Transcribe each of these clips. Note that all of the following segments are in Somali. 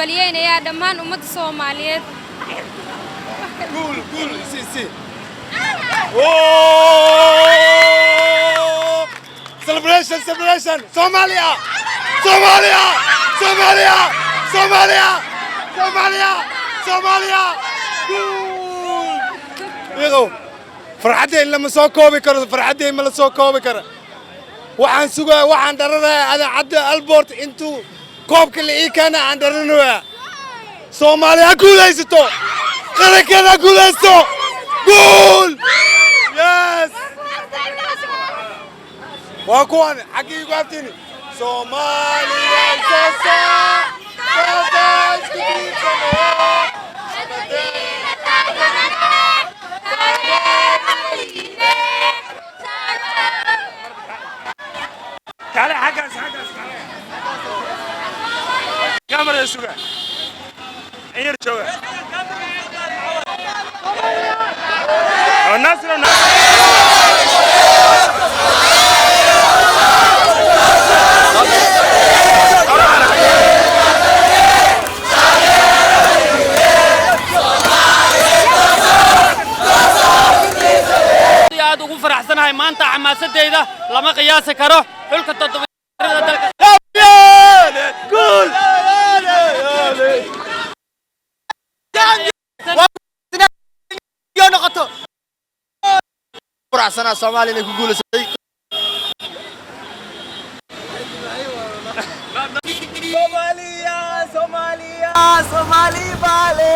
hambalyeynaya dhammaan ummadda Soomaaliyeed. قول سي اوه celebration Somalia يغو فرحتي لما سو كوبي كره فرحتي ما لا سو كوبي كره waxaan sugaa waxaan daranayaa ada cadda albort intuu koobka la ii kana aan daranayaa Soomaaliya guulaysato qarankeena guulaysto gool yes waa kuwan xaqii ku aftini Soomaaliya sasa تعال حقس كاميرا سوق عير شوقه الناس aad ugu faraxsanahay maanta xamaasadeyda lama qiyaasi karo xulka toddobaadada dalka gool noqoto faraxsana Soomaaliya ku guuleysay Soomaali bale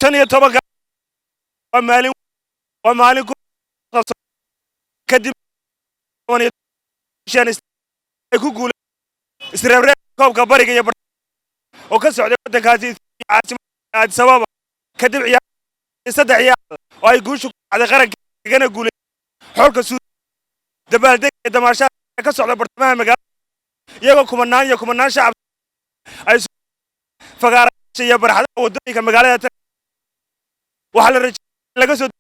ثانية طبقة ومالي كدب شان يقول استرابري كوب كباري كي يبر وكسر على ودك هذه عاصمة سبابة كدب عيال يصدق عيال ويقول شو على غرق كنا نقول حركة سود دبل دك دماشة كسر على برطمان مجال ياكم الناس شعب أي فقار شيء برحلة ودني كمجالات وحل الرجال لقصد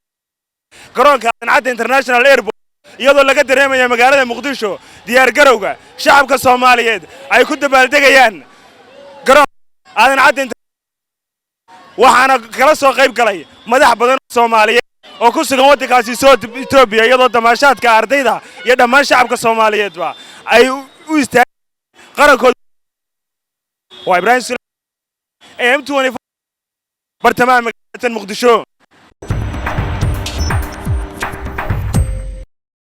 قرون كان عاد انترناشنال ايربورت iyadoo laga dareemayo magaalada Muqdisho diyaar garowga shacabka Soomaaliyeed ay ku dabaaldegayaan garoon aadan cadin waxaana kala soo qayb galay madax badan oo Soomaaliyeed oo ku sugan waddankaasi Itoobiya iyadoo damaashaadka ardayda iyo dhammaan shacabka Soomaaliyeedba ay u istaageen qarankooda waa Ibrahim AM24 bartamaha magaalada Muqdisho